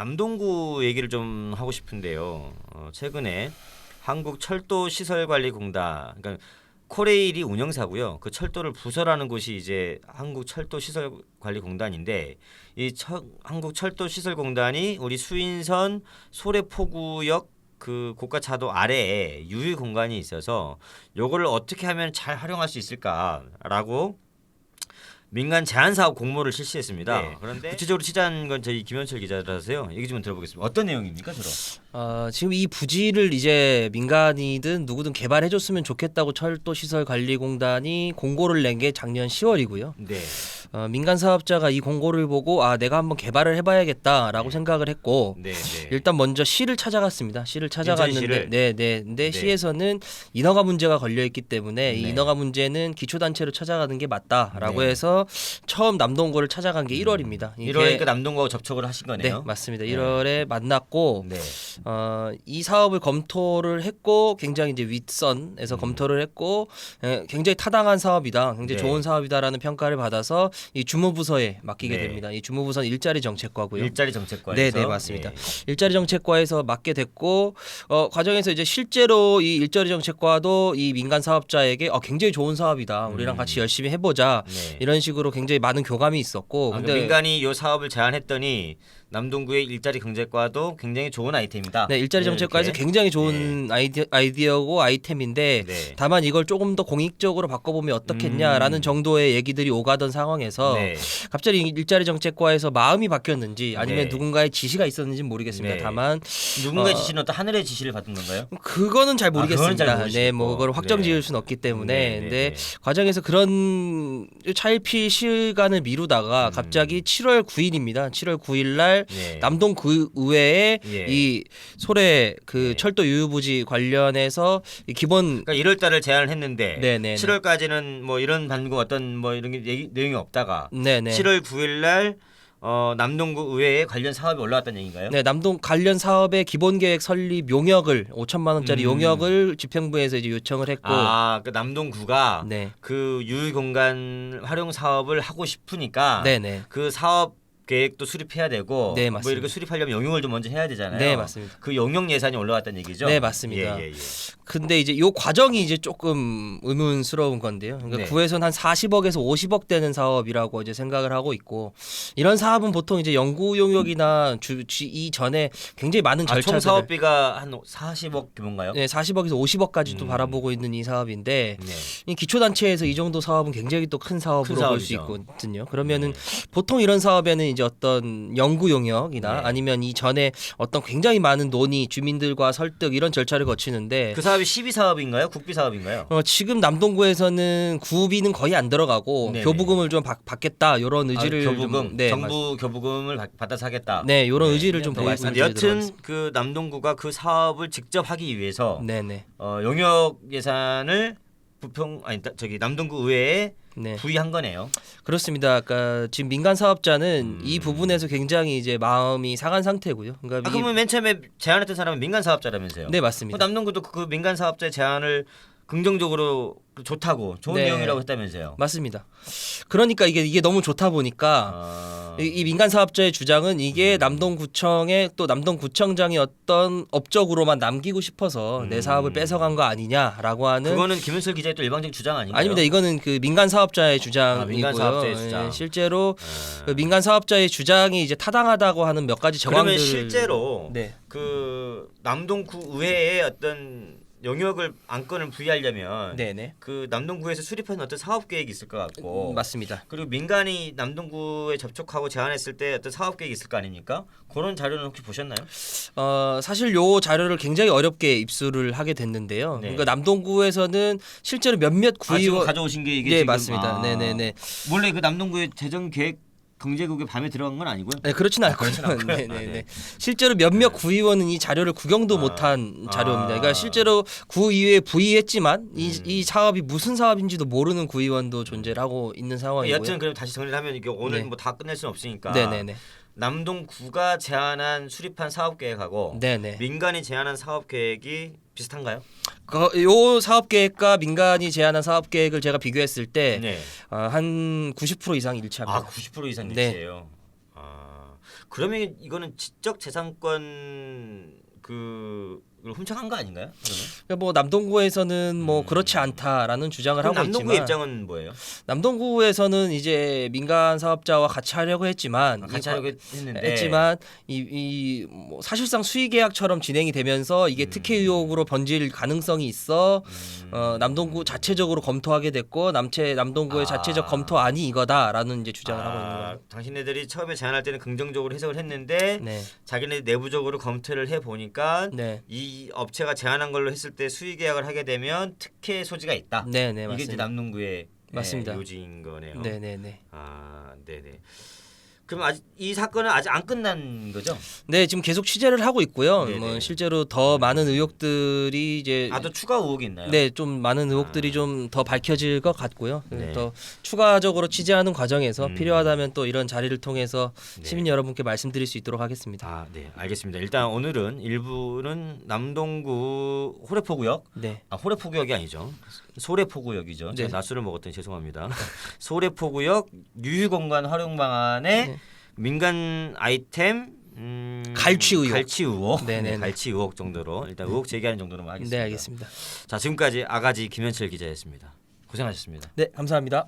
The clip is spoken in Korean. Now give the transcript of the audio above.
남동구 얘기를 좀 하고 싶은데요. 최근에 한국철도시설관리공단, 그러니까 코레일이 운영사고요. 그 철도를 부설하는 곳이 이제 한국철도시설관리공단인데 한국철도시설공단이 우리 수인선 소래포구역 그 고가차도 아래에 유휴 공간이 있어서 요거를 어떻게 하면 잘 활용할 수 있을까라고 민간 제한 사업 공모를 실시했습니다. 네. 그런데 구체적으로 취재한 건 저희 김현철 기자라서요. 얘기 좀 들어보겠습니다. 어떤 내용입니까, 주로? 지금 이 부지를 이제 민간이든 누구든 개발해줬으면 좋겠다고 철도시설관리공단이 공고를 낸 게 작년 10월이고요. 네. 민간 사업자가 이 공고를 보고 내가 한번 개발을 해봐야겠다라고 생각을 했고 네. 일단 먼저 시를 찾아갔습니다. 시를 찾아갔는데 근데 시에서는 인허가 문제가 걸려 있기 때문에 이 인허가 문제는 기초단체로 찾아가는 게 맞다라고 해서 처음 남동구를 찾아간 게 1월입니다. 1월이니까 남동구하고 접촉을 하신 거네요. 네, 맞습니다. 1월에 만났고 네. 이 사업을 검토를 했고 굉장히 이제 윗선에서 검토를 했고 굉장히 타당한 사업이다, 굉장히 좋은 사업이다라는 평가를 받아서 이 주무부서에 맡기게 됩니다. 이 주무부서는 일자리 정책과고요. 일자리 정책과에서. 네, 맞습니다. 일자리 정책과에서 맡게 됐고 과정에서 이제 실제로 이 일자리 정책과도 이 민간 사업자에게 굉장히 좋은 사업이다, 우리랑 같이 열심히 해보자 이런 식으로 굉장히 많은 교감이 있었고. 근데 민간이 이 사업을 제안했더니 남동구의 일자리 정책과도 굉장히 좋은 아이템이다. 네, 일자리 정책과에서 굉장히 좋은 아이디어고 아이템인데 다만 이걸 조금 더 공익적으로 바꿔보면 어떻겠냐라는 정도의 얘기들이 오가던 상황에서 갑자기 일자리 정책과에서 마음이 바뀌었는지 아니면 누군가의 지시가 있었는지는 모르겠습니다. 다만 누군가의 지시는 어떤 하늘의 지시를 받은 건가요? 그거는 잘 모르겠습니다. 네, 뭐 그걸 확정 지을 수는 없기 때문에. 근데 과정에서 그런 차일피 시간을 미루다가 갑자기 7월 9일입니다. 7월 9일 날 남동구의회에 이 소래 그 철도 유휴부지 관련해서 이 기본 그러니까 1월 달을 제안을 했는데 7월까지는 뭐 이런 반구 어떤 뭐 이런 게 내용이 없다가 7월 9일 날 남동구 의회에 관련 사업이 올라왔다는 얘기인가요? 네, 남동 관련 사업의 기본 계획 설립 용역을 5천만 원짜리 용역을 집행부에서 이제 요청을 했고, 그 남동구가 그 유휴 공간 활용 사업을 하고 싶으니까 그 사업 계획도 수립해야 되고 뭐 이렇게 수립하려면 용역을 좀 먼저 해야 되잖아요. 네, 맞습니다. 그 용역 예산이 올라왔다는 얘기죠? 네, 맞습니다. 근데 이제 요 과정이 이제 조금 의문스러운 건데요. 그러니까 구에서는 한 40억에서 50억 되는 사업이라고 이제 생각을 하고 있고, 이런 사업은 보통 이제 연구 용역이나 이전에 굉장히 많은 절차들, 총 사업비가 한 40억 규모인가요? 네, 40억에서 50억까지도 바라보고 있는 이 사업인데 이 기초단체에서 이 정도 사업은 굉장히 또 큰 사업으로 볼 수 있거든요. 그러면은 보통 이런 사업에는 이제 어떤 연구 용역이나 아니면 이전에 어떤 굉장히 많은 논의, 주민들과 설득 이런 절차를 거치는데, 그 사업이 시비 사업인가요? 국비 사업인가요? 지금 남동구에서는 구비는 거의 안 들어가고 교부금을 좀 받겠다 이런 의지를 교부금, 정부 교부금을 받아서 하겠다. 네, 이런 의지를 좀 보이고 있는. 여튼 그 남동구가 그 사업을 직접 하기 위해서 용역 예산을 남동구 의회에 부의한 거네요. 그렇습니다. 그러니까 지금 민간 사업자는 이 부분에서 굉장히 이제 마음이 상한 상태고요. 그러니까 그러면 맨 처음에 제안했던 사람은 민간 사업자라면서요? 네, 맞습니다. 남동구도 그 민간 사업자의 제안을 긍정적으로 좋다고 좋은 내용이라고 했다면서요? 맞습니다. 그러니까 이게 너무 좋다 보니까 이 민간 사업자의 주장은 이게 남동구청의 또 남동구청장이 어떤 업적으로만 남기고 싶어서 내 사업을 뺏어간 거 아니냐라고 하는. 그거는 김현철 기자의 또 일방적인 주장 아닌가요? 아닙니다. 이거는 그 민간 사업자의 주장이고요. 민간 사업자의 주장. 실제로 그 민간 사업자의 주장이 이제 타당하다고 하는 몇 가지 정황들을. 그러면 실제로 그 남동구 의회에 어떤 용역을 안건을 부여하려면 그 남동구에서 수립한 어떤 사업 계획이 있을 것 같고, 맞습니다. 그리고 민간이 남동구에 접촉하고 제안했을 때 어떤 사업 계획이 있을 거 아닙니까? 그런 자료는 혹시 보셨나요? 사실 요 자료를 굉장히 어렵게 입수를 하게 됐는데요. 그러니까 남동구에서는 실제로 몇몇 구의원 지금 가져오신 게 이게 지금 맞습니다. 원래 그 남동구의 재정 계획 경제국에 밤에 들어간 건 아니고요? 네, 그렇진 않고요. 실제로 몇몇 구의원은 이 자료를 구경도 못한 자료입니다. 그러니까 실제로 구의회에 부의했지만 이 사업이 무슨 사업인지도 모르는 구의원도 존재를 하고 있는 상황이고요. 여튼 그럼 다시 정리를 하면 이게 오늘 뭐 다 끝낼 수는 없으니까 남동구가 제안한 수립한 사업 계획하고 민간이 제안한 사업 계획이 비슷한가요? 요 사업 계획과 민간이 제안한 사업 계획을 제가 비교했을 때 한 90% 이상 일치합니다. 90% 이상 일치예요. 그러면 이거는 지적 재산권 그걸 훔쳐간 거 아닌가요? 그러면? 그러니까 뭐 남동구에서는 뭐 그렇지 않다라는 주장을 하고 남동구의 있지만 입장은 뭐예요? 남동구에서는 이제 민간 사업자와 같이 하려고 했지만 같이 하려고 했는데 했지만 뭐 사실상 수의 계약처럼 진행이 되면서 이게 특혜 의혹으로 번질 가능성이 있어 남동구 자체적으로 검토하게 됐고 남동구의 자체적 검토안이 이거다라는 이제 주장을 하고 있는 거예요. 당신네들이 처음에 제안할 때는 긍정적으로 해석을 했는데 네. 자기네 내부적으로 검토를 해 보니까 네. 이 업체가 제안한 걸로 했을 때 수의 계약을 하게 되면 특혜 소지가 있다. 네, 네, 이게 이제 맞습니다. 남동구의 맞습니다. 요지인 거네요. 네, 네, 네. 네네. 그럼 아직 이 사건은 아직 안 끝난 거죠? 네, 지금 계속 취재를 하고 있고요. 네네. 뭐 실제로 더 많은 의혹들이 이제 또 추가 의혹이 있나요? 네, 좀 많은 의혹들이 좀 더 밝혀질 것 같고요. 네. 또 추가적으로 취재하는 과정에서 필요하다면 또 이런 자리를 통해서 시민 여러분께 말씀드릴 수 있도록 하겠습니다. 네, 알겠습니다. 일단 오늘은 일부는 남동구 호래포구역, 네. 호래포구역이 아니죠. 소래포구역이죠. 제가 네. 낮술을 먹었더니 죄송합니다. 소래포구역 유휴공간 활용 방안에 네. 민간 아이템 갈취 의혹. 갈취 의혹, 네네네. 갈취 의혹 정도로 일단 의혹 제기하는 정도로만 하겠습니다. 네, 알겠습니다. 자, 지금까지 아가지 김현철 기자였습니다. 고생하셨습니다. 네, 감사합니다.